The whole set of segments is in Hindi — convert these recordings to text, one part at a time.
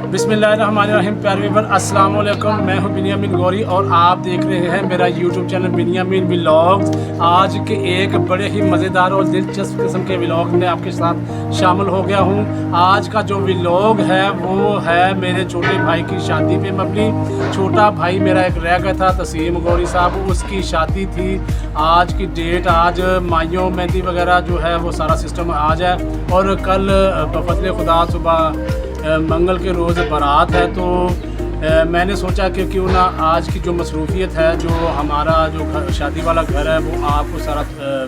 बिस्मिल्लाहिर्रहमानिर्रहीम। प्यारे व्यूअर, अस्सलाम वालेकुम। मैं हूं बिनियामिन गौरी और आप देख रहे हैं मेरा यूट्यूब चैनल बिनियामिन व्लॉग्स। आज के एक बड़े ही मज़ेदार और दिलचस्प किस्म के व्लॉग में आपके साथ शामिल हो गया हूं। आज का जो व्लॉग है वो है मेरे छोटे भाई की शादी पे मबनी। छोटा भाई मेरा एक रह गया था, तसीम गौरी साहब, उसकी शादी थी। आज की डेट, आज माइयों मेहंदी वगैरह जो है वो सारा सिस्टम आज है और कल बफज़ल खुदा सुबह मंगल के रोज़ बारात है। तो मैंने सोचा कि क्यों ना आज की जो मसरूफियत है, जो हमारा जो शादी वाला घर है, वो आपको सारा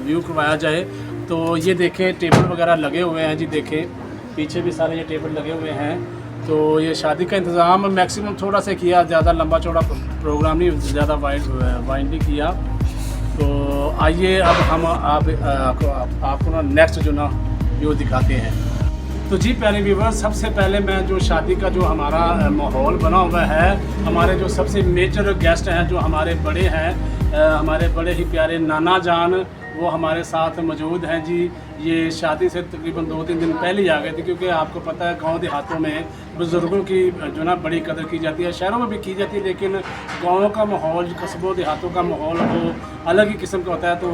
व्यू करवाया जाए। तो ये देखें, टेबल वगैरह लगे हुए हैं जी, देखें पीछे भी सारे ये टेबल लगे हुए हैं। तो ये शादी का इंतज़ाम मैक्सिमम थोड़ा सा किया, ज़्यादा लंबा चौड़ा प्रोग्राम नहीं, ज़्यादा वाइड नहीं किया। तो आइए अब हम आपको ना नेक्स्ट जो ना व्यू दिखाते हैं। तो जी प्यारे व्यूवर्स, सबसे पहले मैं जो शादी का जो हमारा माहौल बना हुआ है, हमारे जो सबसे मेजर गेस्ट हैं, जो हमारे बड़े हैं, हमारे बड़े ही प्यारे नाना जान, वो हमारे साथ मौजूद हैं जी। ये शादी से तकरीबन 2-3 दिन पहले ही आ गए थे, क्योंकि आपको पता है गांव देहातों में बुज़ुर्गों की जो ना बड़ी कदर की जाती है। शहरों में भी की जाती है, लेकिन गाँव का माहौल, कस्बों देहातों का माहौल वो अलग ही किस्म का होता है। तो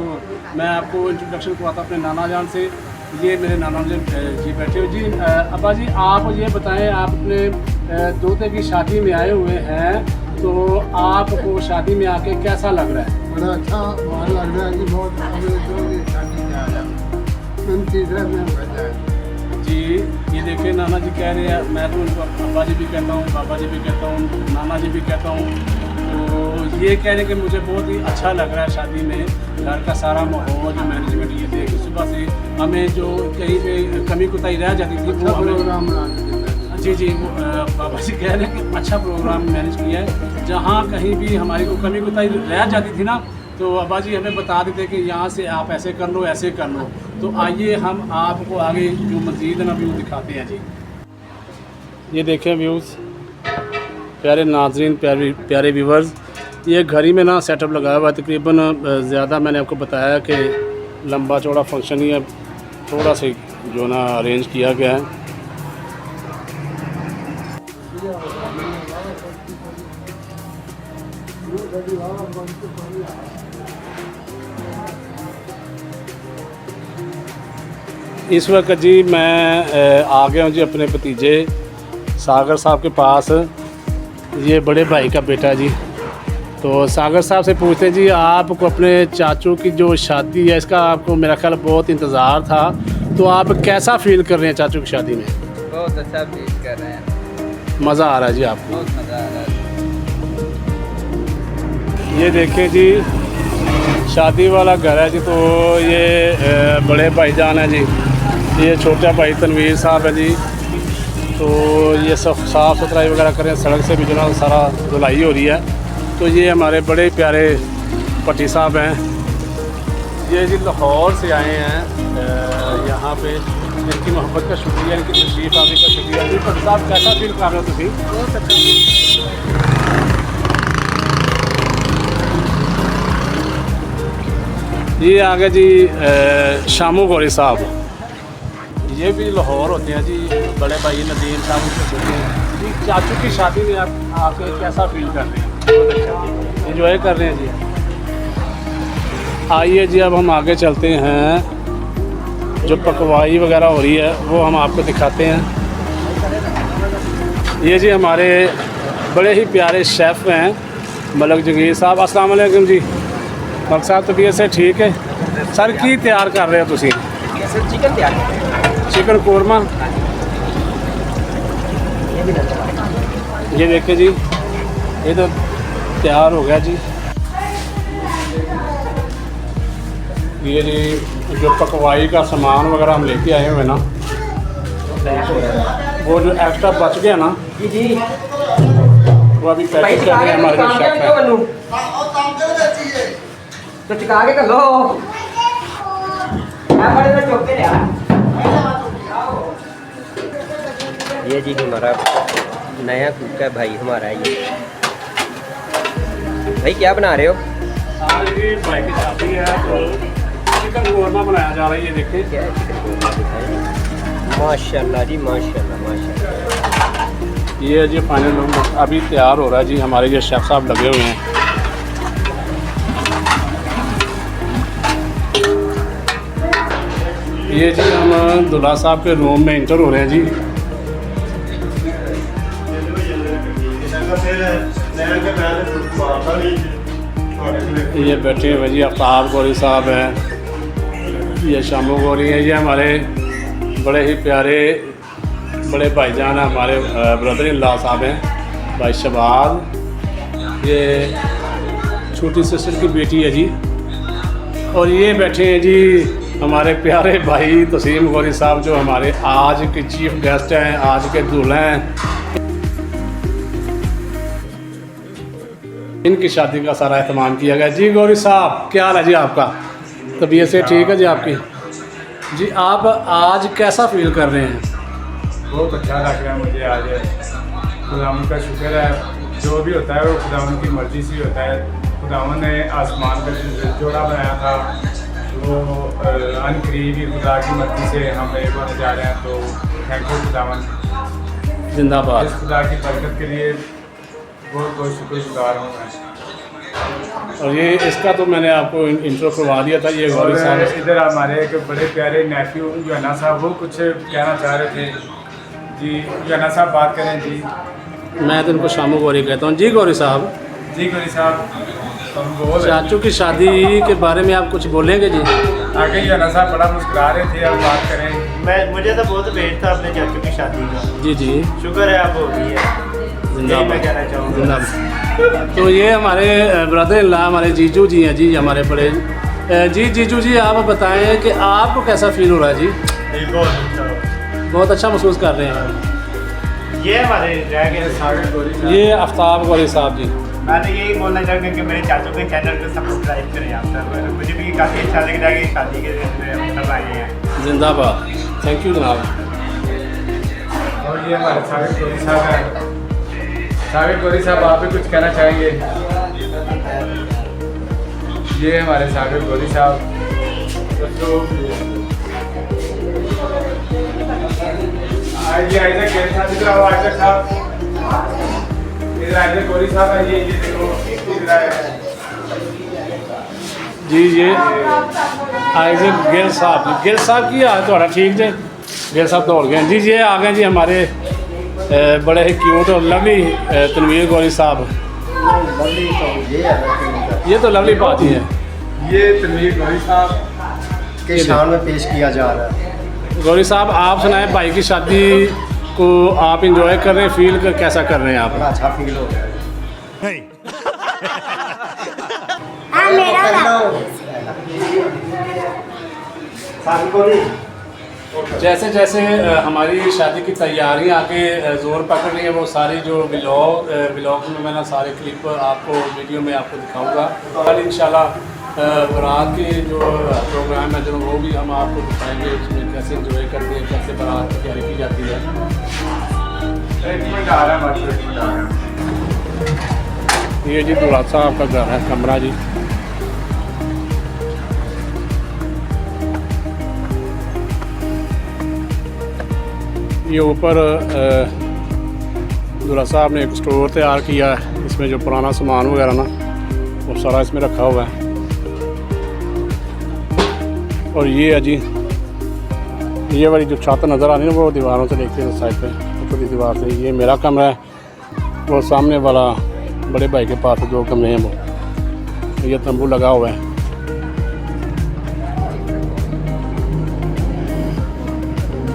मैं आपको इंट्रोडक्शन करवाता अपने नाना जान से। ये मेरे नाना जी बैठे हो जी। अब्बा जी, आप ये बताएं, आप अपने दोते की शादी में आए हुए हैं, तो आपको शादी में आके कैसा लग रहा है? बड़ा अच्छा माहौल लग रहा है जी। बहुत शादी में आया जी। ये देखिए, नाना जी कह रहे हैं, मैं तो उनको अब्बा जी भी कहता हूँ, बाबा जी भी कहता हूँ, नाना जी भी कहता हूँ। तो ये कह रहे हैं कि मुझे बहुत ही अच्छा लग रहा है शादी में। घर का सारा माहौल, जो मैनेजमेंट, ये देख सुबह से हमें जो कहीं पे कमी कोताही रह जाती थी वो प्रोग्राम जी वो बाबा जी कह रहे हैं कि अच्छा प्रोग्राम मैनेज किया है। जहाँ कहीं भी हमारी को कमी कोताही रह जाती थी ना, तो अब्बा जी हमें बता देते कि यहाँ से आप ऐसे कर लो, ऐसे कर लो। तो आइए हम आपको आगे जो मज़ीद ना व्यू दिखाते हैं जी। ये देखें व्यूज़, प्यारे नाज़रीन, प्यारे व्यूवर्स, ये घर ही में ना सेटअप लगाया हुआ है। तकरीबन ज़्यादा मैंने आपको बताया कि लंबा चौड़ा फंक्शन ही है, थोड़ा सा जो ना अरेंज किया गया है। इस वक्त जी मैं आ गया हूँ जी अपने भतीजे सागर साहब के पास। ये बड़े भाई का बेटा जी। तो सागर साहब से पूछते हैं जी, आपको अपने चाचू की जो शादी है, इसका आपको मेरा ख्याल बहुत इंतज़ार था, तो आप कैसा फील कर रहे हैं चाचू की शादी में? बहुत अच्छा फील कर रहे हैं। मज़ा आ रहा है जी आपको? बहुत मज़ा आ रहा है। ये देखें जी, शादी वाला घर है जी। तो ये बड़े भाईजान है जी, ये छोटा भाई तनवीर साहब है जी। तो ये सब साफ़ सुथराई वगैरह करें, सड़क से भी जो ना सारा धुलाई हो रही है। तो ये हमारे बड़े प्यारे पट्टी साहब हैं, ये जी लाहौर से आए हैं यहाँ पे। इनकी मोहब्बत का शुक्रिया, इनकी तशरीफ़ आने का शुक्रिया जी। पट्टी साहब, कैसा फील कर रहे हो तुम? बहुत अच्छा। ये आ गए जी शामू गौरी साहब, ये भी लाहौर होते हैं जी। बड़े भाई नदीम साहब होते हैं जी। चाचू की शादी में आप आके कैसा फील कर रहे हैं? एंजॉय कर रहे हैं जी। आइए जी, अब हम आगे चलते हैं। जो पकवाई वगैरह हो रही है वो हम आपको दिखाते हैं। ये जी हमारे बड़े ही प्यारे शेफ़ हैं मलक जंगीर साहब। अस्सलाम वालेकुम जी। मलक साहब, तबीयत से ठीक है? सर की तैयार कर रहे हो तुसी? चिकन तैयार, चिकन कोरमा। ये देखिए जी, ये तो तैयार हो गया जी। ये जी जो पकवाई का सामान वगैरह हम लेके आए हुए ना, वो जो एक्स्ट्रा बच गया ना जी जी, वो अभी पैकेट कर रहे हैं हमारे जो शेफ हैं। तो चिका के कर लो। ये जी हमारा नया कुक है भाई हमारा। ये भाई क्या बना रहे हो? आज जी भाई की शादी है, तो चिकन कोरमा बनाया जा रहा है। ये देखिए, क्या है चिकन कोरमा दिखाएं। माशाल्लाह जी, माशाल्लाह माशाल्लाह। ये जी फाइनल लुक अभी तैयार हो रहा है जी। हमारे ये शेफ़ साहब लगे हुए हैं। ये जी हम दूल्हा साहब के रूम में इंटर हो रहे हैं जी। ये बैठे हुए जी आफ्ताब गौरी साहब हैं, ये शामू गौरी हैं। ये हमारे बड़े ही प्यारे बड़े भाईजान हैं, हमारे ब्रदर इन लॉ साहब हैं, भाई शबाज। ये छोटी सिस्टर की बेटी है जी। और ये बैठे हैं जी हमारे प्यारे भाई तसीम गौरी साहब, जो हमारे आज के चीफ गेस्ट हैं, आज के दूल्हे हैं। इनकी शादी का सारा एहतमाम किया गया जी। गौरी साहब क्या हाल है जी आपका? तबीयत से ठीक है जी आपकी? जी आप आज कैसा फील कर रहे हैं? बहुत अच्छा लग रहा है मुझे आज। खुदावन का शुक्र है, जो भी होता है वो खुदावन की मर्ज़ी से होता है। खुदावन ने आसमान का जोड़ा बनाया था, वो अनकरीब ही खुदा की मर्ज़ी से हम एक बार जा रहे हैं। तो थैंक यू खुदावन, जिंदाबाद। इस खुदा की बरकत के लिए बहुत बहुत शुक्रगुजार हूँ मैं। और ये इसका तो मैंने आपको इंट्रो करवा दिया था। ये गौरी और साहब इधर हमारे एक बड़े प्यारे नेफ्यू यूना साहब, वो कुछ कहना चाह रहे थे जी। यूना साहब बात करें जी। मैं तो इनको शामू गौरी कहता हूँ जी। गौरी साहब जी गौरी साहब, हम बोल चाचू की शादी के बारे में आप कुछ बोलेंगे जी? आगे यूना साहब बड़ा मुस्कुरा रहे थे, अब बात करें। मुझे तो बहुत वेट था अपने चाचू की शादी का। जी जी, शुक्र है आप हो गई है, यही मैं कहना चाहूँगा। जिंदाबाद। तो ये हमारे ब्रदर इन लॉ, हमारे जीजू जी हैं जी, हमारे बड़े जी। जीजू जी आप बताएं कि आपको कैसा फील हो रहा है जी? बहुत अच्छा महसूस कर रहे हैं। ये हमारे रह गए सागर गौरी। ये आफ्ताब गौरी साहब जी। मैं तो यही बोलना चाहूँगा कि मेरे चाचू के चैनल को सब्सक्राइब करें आप सब। मुझे भी काफ़ी अच्छा लग रहा है कि शादी के दिन में हम सब आए हैं। जिंदाबाद, थैंक यू जनाब। और ये हमारे सागर गौरी साहब हैं। सागर गौरी साहब आप भी कुछ कहना चाहेंगे? ये हमारे सागर गौरी साहब। आइए आइए कैसे साहब, इधर आओ आइए साहब, इधर आइए गौरी साहब आइए। ये देखो इधर आए जी। ये आइजक गिल साहब, गिल साहब की हाल थोड़ा ठीक है? गिल साहब दौड़ गए जी। ये आ गए जी हमारे बड़े ही क्यूट और लवली तनवीर गौरी साहब। ये तो लवली बात ही है। ये तनवीर गौरी साहब के शान में पेश किया जा रहा है। गौरी साहब आप सुनाएं, भाई की शादी को आप इंजॉय कर रहे हैं, फील कर कैसा कर रहे हैं आप? बड़ा अच्छा फील हो रहा है। जैसे जैसे हमारी शादी की तैयारियां आगे ज़ोर पकड़ रही है, वो सारी जो व्लॉग में मैं सारे क्लिप आपको वीडियो में आपको दिखाऊंगा। कल इंशाल्लाह बारात के जो प्रोग्राम है जो वो भी हम आपको दिखाएंगे, उसमें कैसे इंजॉय करते हैं, कैसे बारात की तैयारी की जाती है। एक मिनट आ रहा है, मात्र एक मिनट आ रहा है। ये जी दूल्हा साहब का घर है, कमरा जी। ये ऊपर दूल्हा साहब ने एक स्टोर तैयार किया है, इसमें जो पुराना सामान वगैरह ना वो सारा इसमें रखा हुआ है। और ये है जी, ये वाली जो छत नज़र आ रही है ना, वो दीवारों से देखते हैं साइड पे, ऊपरी दीवार से। ये मेरा कमरा है, वो सामने वाला बड़े भाई के पास जो कमरे हैं वो, ये तंबू लगा हुआ है।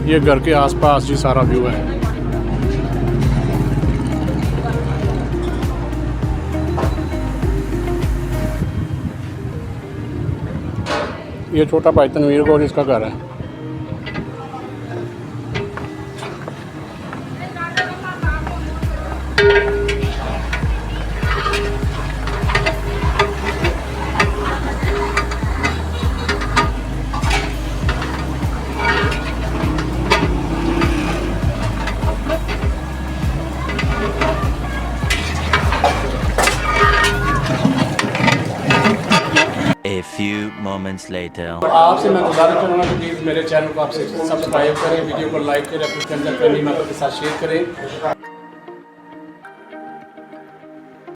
ये घर के आसपास जी सारा व्यू है। ये छोटा भाई तनवीर गौरी इसका घर है। A few moments later. तो आपसे मैं गुजारिश करूँगा कि प्लीज़ मेरे चैनल को आप सब्सक्राइब करें, वीडियो को लाइक करें, अपने फ्रेंड्स एंड फैमिली मेंबर के साथ शेयर करें।